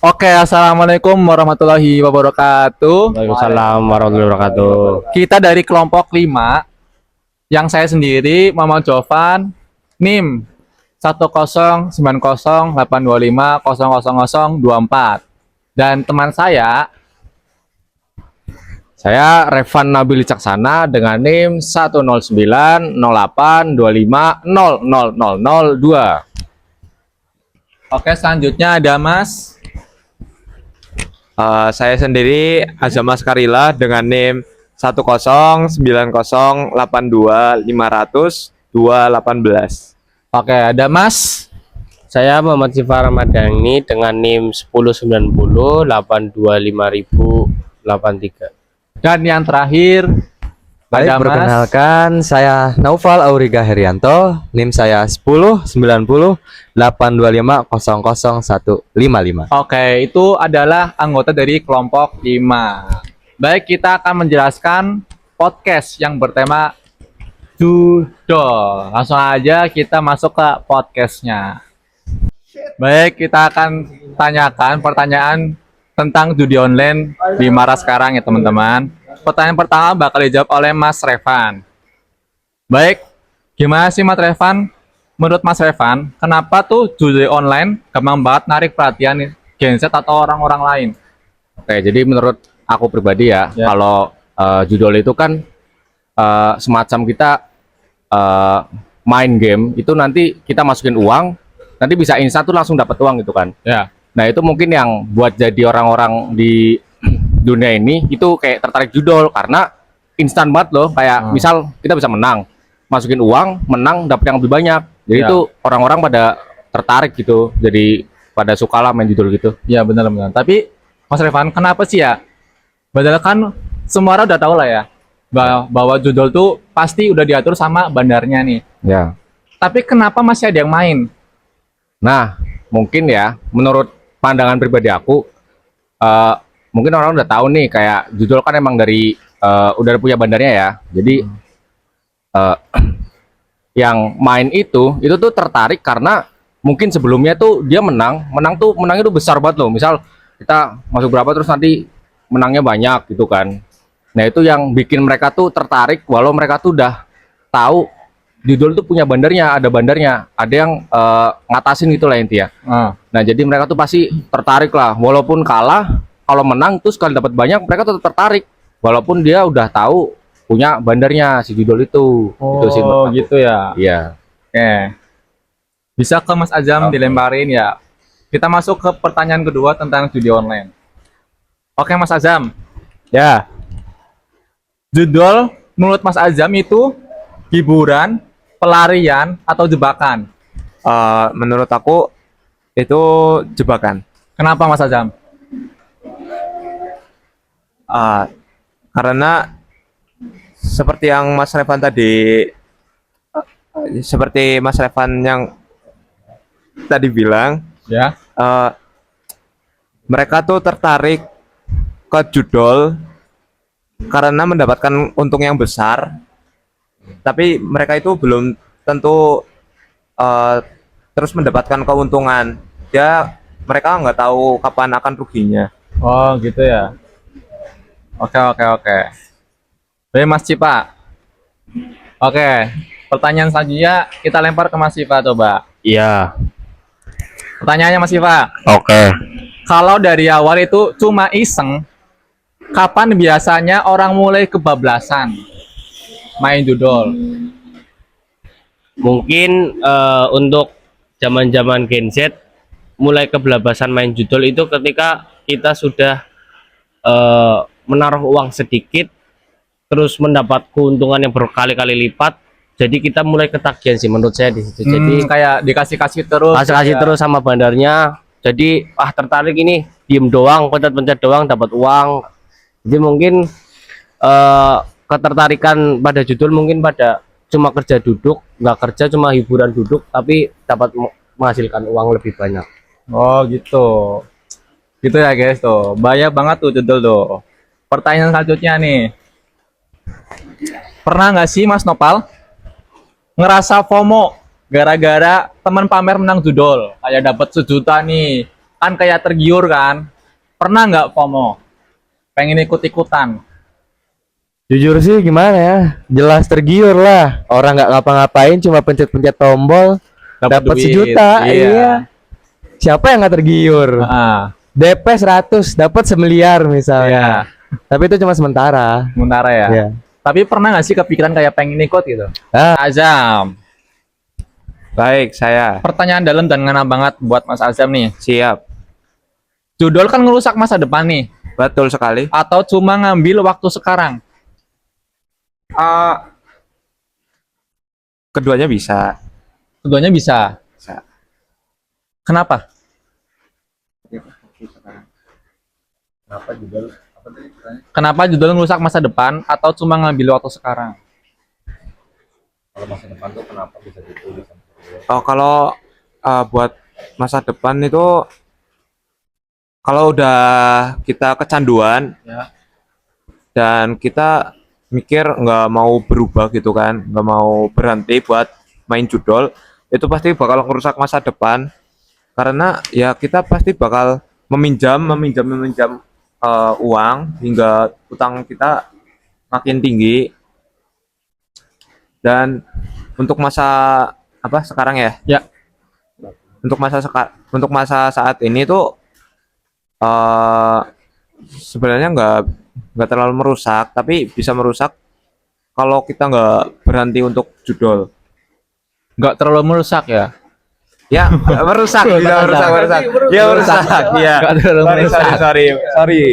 Oke, assalamualaikum warahmatullahi wabarakatuh. Waalaikumsalam warahmatullahi wabarakatuh. Kita dari kelompok 5, yang saya sendiri Muhammad Jovan, NIM 1090825000024. Dan teman Saya Revan Nabil Caksana dengan NIM 1090825000002. oke, selanjutnya ada Mas. Saya sendiri Azamas Karila dengan NIM 1090825000218. Oke, ada Mas. Saya Muhammad Sifa Ramadhani dengan NIM 10908255083. Dan yang terakhir Baik, ada Mas. perkenalkan saya Naufal Auriga Herianto, NIM saya 109082500155. Oke, itu adalah anggota dari kelompok 5. Baik, kita akan menjelaskan podcast yang bertema judul. Langsung aja kita masuk ke podcastnya. Baik, kita akan tanyakan pertanyaan tentang judi online di mara sekarang ya teman-teman. Pertanyaan pertama bakal dijawab oleh Mas Revan. Baik, gimana sih Mas Revan? Menurut Mas Revan, kenapa tuh judi online gampang banget narik perhatian Gen Z atau orang-orang lain? Oke, jadi menurut aku pribadi ya, Ya. kalau judul itu kan semacam kita main game itu nanti kita masukin uang, nanti bisa instan tuh langsung dapat uang gitu kan. Ya, Nah, itu mungkin yang buat jadi orang-orang di dunia ini itu kayak tertarik judul karena instan banget loh. Kayak misal kita bisa menang, masukin uang, menang dapat yang lebih banyak. Jadi Ya. itu orang-orang pada tertarik gitu. Jadi pada suka lah main judul gitu. ya benar-benar. Tapi Mas Revan, kenapa sih ya? Padahal kan semua orang udah tahu lah ya, bahwa judul tuh pasti udah diatur sama bandarnya nih. Ya. Tapi kenapa masih ada yang main? Nah, mungkin ya menurut pandangan pribadi aku, mungkin orang udah tahu nih kayak judul kan emang dari udah punya bandarnya ya. Jadi eh, yang main itu tuh tertarik karena mungkin sebelumnya tuh dia menangnya tuh besar banget loh. Misal kita masuk berapa terus nanti menangnya banyak gitu kan. Nah, itu yang bikin mereka tuh tertarik walau mereka tuh udah tahu judul tuh punya bandarnya, ada bandarnya, ada yang ngatasin gitu lah intinya. Nah, jadi mereka tuh pasti tertarik lah, walaupun kalah, kalau menang tuh sekali dapat banyak, mereka tetap tertarik, walaupun dia udah tahu punya bandarnya si judul itu. Itu sih menurut aku. gitu ya. Iya. Oke. Bisa ke Mas Azam dilemparin ya. Kita masuk ke pertanyaan kedua tentang judi online. Oke, Mas Azam. Ya, Judul menurut Mas Azam itu hiburan, pelarian, atau jebakan? menurut aku itu jebakan. Kenapa Mas Azam? Uh, karena seperti yang Mas Revan tadi, seperti Mas Revan yang tadi bilang, Ya. mereka tuh tertarik ke judul karena mendapatkan untung yang besar, tapi mereka itu belum tentu terus mendapatkan keuntungan. Mereka nggak tahu kapan akan ruginya. Oh, gitu ya. Oke. Baik, Mas Cipa. Oke. Pertanyaan selanjutnya kita lempar ke Mas Cipa coba. Iya. Pertanyaannya Mas Cipa. Oke. Kalau dari awal itu cuma iseng, kapan biasanya orang mulai kebablasan main judul? Mungkin untuk zaman-zaman Gen Z mulai kebelabasan main judul itu ketika kita sudah menaruh uang sedikit terus mendapat keuntungan yang berkali-kali lipat, jadi kita mulai ketagihan sih menurut saya di situ. Jadi Kayak dikasih-kasih terus. kasih terus sama bandarnya, jadi tertarik ini, diem doang, pencet-pencet doang dapat uang. Jadi mungkin ketertarikan pada judul mungkin pada cuma kerja duduk, nggak kerja, cuma hiburan duduk tapi dapat menghasilkan uang lebih banyak. Oh, gitu. Gitu ya guys tuh. Banyak banget tuh judul tuh. Pertanyaan selanjutnya nih. Pernah nggak sih Mas Nopal ngerasa FOMO gara-gara teman pamer menang judul? Kayak dapat 1 juta nih, kan kayak tergiur kan. Pernah nggak FOMO? Pengen ikut-ikutan? Jujur sih gimana ya? Jelas tergiur lah. Orang nggak ngapa-ngapain, cuma pencet-pencet tombol, dapat duit. sejuta. Iya. Siapa yang nggak tergiur? Ah, DP 100, dapat semiliar iya. misalnya. Tapi itu cuma sementara. Sementara ya. Iya. Tapi pernah nggak sih kepikiran kayak pengen ikut gitu? Ah, Azam, Baik, saya pertanyaan dalam dan ngena banget buat Mas Azam nih. siap. Judul kan ngerusak masa depan nih. Betul sekali. Atau cuma ngambil waktu sekarang? Ah, keduanya bisa. Keduanya bisa. Bisa. Kenapa? Kenapa judul ngerusak masa depan atau cuma ngambil waktu sekarang? Oh, kalau buat masa depan itu kalau udah kita kecanduan Ya. dan kita mikir nggak mau berubah gitu kan, nggak mau berhenti buat main judol, itu pasti bakal merusak masa depan karena ya kita pasti bakal meminjam uang hingga utang kita makin tinggi. Dan untuk masa apa sekarang ya? Ya. Untuk masa saat ini tuh eh sebenarnya nggak terlalu merusak, tapi bisa merusak kalau kita nggak berhenti untuk judol. Nggak terlalu merusak ya? Ya, merusak, bisa merusak. Ya merusak, iya. Nggak terlalu Sorry, merusak. sorry.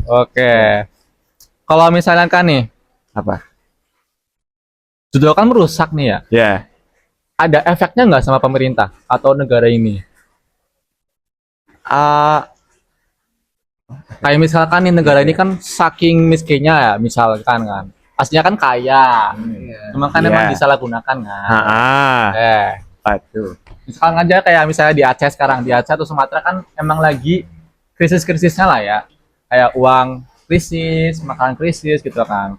Oke. Kalau misalnya kan nih, Apa? judul kan merusak nih ya. Ya, Ada efeknya nggak sama pemerintah atau negara ini? ah, Kayak misalkan nih negara ini kan saking miskinnya ya, misalkan kan. Aslinya kan kaya. Cuma kan Iya. emang disalahgunakan kan. ah, Eh, aduh. misalkan aja kayak misalnya di Aceh sekarang, di Aceh atau Sumatera kan emang lagi krisis-krisisnya lah ya. Kayak uang krisis, makanan krisis gitu kan.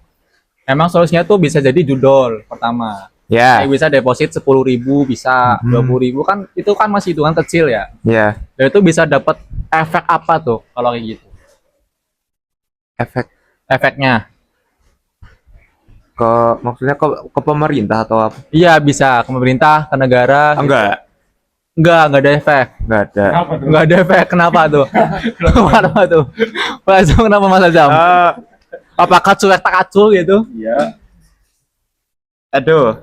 Emang solusinya tuh bisa jadi judol pertama. Ya, Kayak bisa deposit 10.000, bisa 20.000 kan itu kan masih hitungan kecil ya. ya. Dan itu bisa dapat efek apa tuh kalau kayak gitu? Efek Efeknya. maksudnya ke pemerintah atau apa? Iya bisa ke pemerintah, ke negara. gitu. Enggak ada efek. Enggak ada. Enggak ada efek. Kenapa tuh? Kenapa tuh? Mas Azam, kenapa Mas Azam? Apakah cuek tak acuh gitu? Aduh.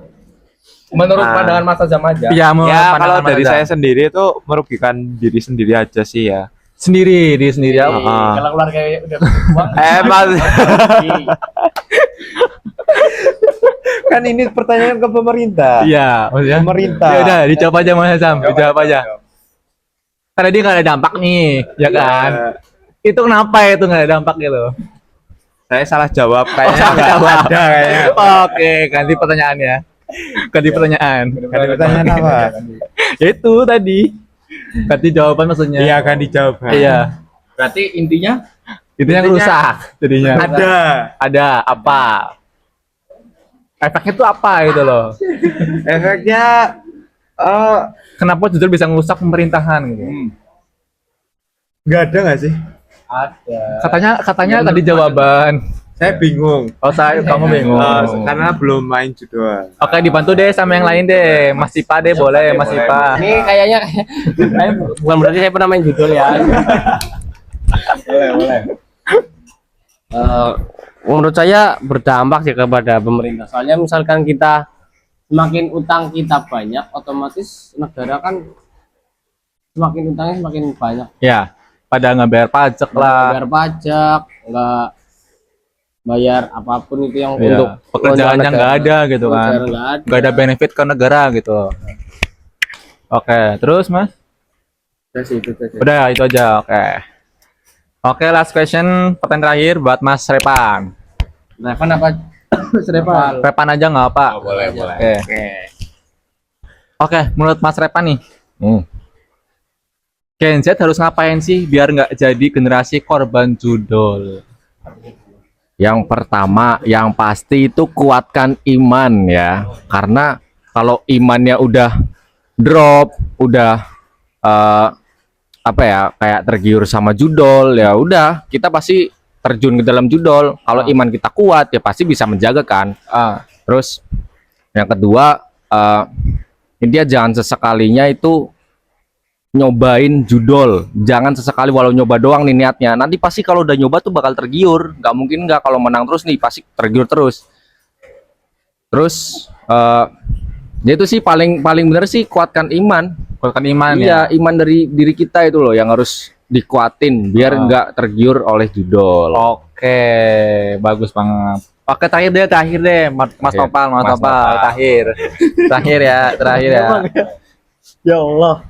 Menurut Ah. pandangan Mas Azam aja. Iya, Ya, kalau dari saya sendiri itu merugikan diri sendiri aja sih ya. sendiri, diri sendiri. Ah. Kalau keluarga udah berjuang, Mas. Kan ini pertanyaan ke pemerintah. Iya, maksudnya. Pemerintah. Ya udah, dijawab aja Mas Azam, dijawab aja. Karena dia nggak ada dampak nih, ya kan? Itu kenapa itu nggak ada dampak gitu? Saya salah jawab kayaknya salah nggak jawab. ada kayaknya. Oke, ganti pertanyaannya. Ganti pertanyaan. Ganti pertanyaan apa? Ya itu tadi. Ganti jawaban maksudnya. Iya, kan dijawab. Iya. berarti intinya Itu yang rusak jadinya. Ada apa? Efeknya tuh apa gitu loh. Efeknya Kenapa judul bisa ngerusak pemerintahan gitu? nggak ada nggak sih? Katanya tadi jawaban. Saya bingung. Oh, kamu bingung. Karena belum main judul. Oke, dibantu deh sama yang lain deh. Mas Ipa deh boleh, Mas Ipa. ini kayaknya bukan berarti saya pernah main judul ya. Menurut saya berdampak sih kepada pemerintah. Soalnya misalkan kita semakin utang kita banyak, otomatis negara kan semakin utangnya semakin banyak. Ya, pada nggak bayar pajak lah. Bayar pajak, nggak bayar apapun itu yang Iya. untuk Pekerjaannya nggak ada gitu kan. Negara nggak ada. Nggak ada benefit ke negara gitu. Oke, terus Mas? Udah itu aja. Oke, last question, pertanyaan terakhir buat Mas Repan. Revan apa? Revan. Repan aja nggak apa? Boleh. Oke, menurut Mas Repan nih, Gen Z harus ngapain sih biar nggak jadi generasi korban judol? Yang pertama, yang pasti itu kuatkan iman ya. Karena kalau imannya udah drop, udah apa ya, kayak tergiur sama judol, ya udah kita pasti terjun ke dalam judol. Kalau iman kita kuat ya pasti bisa menjaga kan. Terus yang kedua, intinya jangan sesekalinya itu nyobain judol, jangan sesekali walau nyoba doang nih niatnya. Nanti pasti kalau udah nyoba tuh bakal tergiur, nggak mungkin nggak, kalau menang terus nih pasti tergiur terus. Terus ya itu sih paling bener sih, kuatkan iman. Kuatkan iman Iya, ya. iman dari diri kita itu loh yang harus dikuatin biar nggak tergiur oleh judol. Oke, bagus banget. Oke, terakhir deh, Mas Terakhir. Topal, Mas Mas Topal, Topal. terakhir ya. Ya Allah.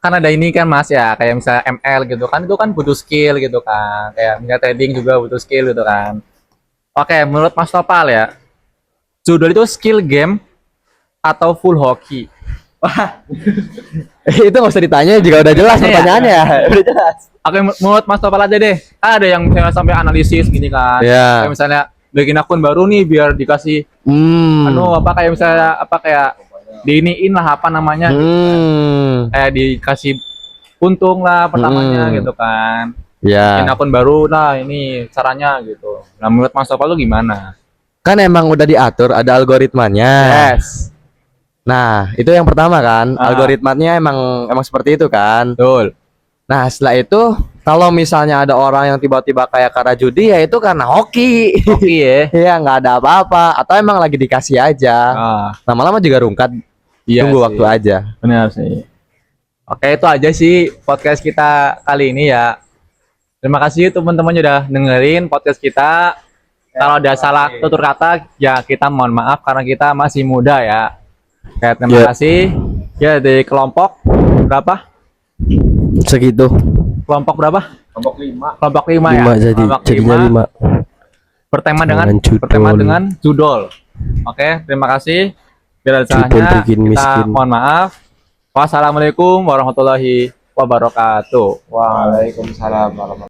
Kan ada ini kan Mas ya, kayak misalnya ML gitu kan, itu kan butuh skill gitu kan, kayak misalnya trading juga butuh skill gitu kan. Oke, menurut Mas Topal ya, judul itu skill game atau full hoki? Itu nggak usah ditanya juga udah jelas Tanya ya? pertanyaannya. Udah jelas. Oke, menurut Mas Topal aja deh. Ada yang misalnya sampai analisis gini kan. Ya. Kayak misalnya bikin akun baru nih biar dikasih apa kayak misalnya apa kayak diiniin lah apa namanya, kayak dikasih untung lah pertamanya gitu kan. Bikin Ya. akun baru lah ini caranya gitu. Nah, menurut Mas Topal lu gimana? Kan emang udah diatur, ada algoritmanya. Yes. Nah, itu yang pertama kan. Algoritmanya emang seperti itu kan. Betul. Nah, setelah itu kalau misalnya ada orang yang tiba-tiba kayak Kara Judi, ya itu karena hoki. Hoki ya. Iya, nggak ada apa-apa, atau emang lagi dikasih aja. Lama-lama juga rungkat. Iya Tunggu sih. waktu aja. Benar sih. Oke, itu aja sih podcast kita kali ini ya. Terima kasih teman-teman udah dengerin podcast kita. Kalau ada salah tutur kata ya kita mohon maaf karena kita masih muda ya. Oke, terima kasih. Ya, dari kelompok berapa? Segitu. Kelompok berapa? Kelompok 5. Kelompok 5 ya. Lima Kelompok jadinya 5. Bertema dengan judul. Oke, terima kasih. Bila ada salahnya bikin kita miskin. mohon maaf. Wassalamualaikum warahmatullahi wabarakatuh. Waalaikumsalam warahmatullahi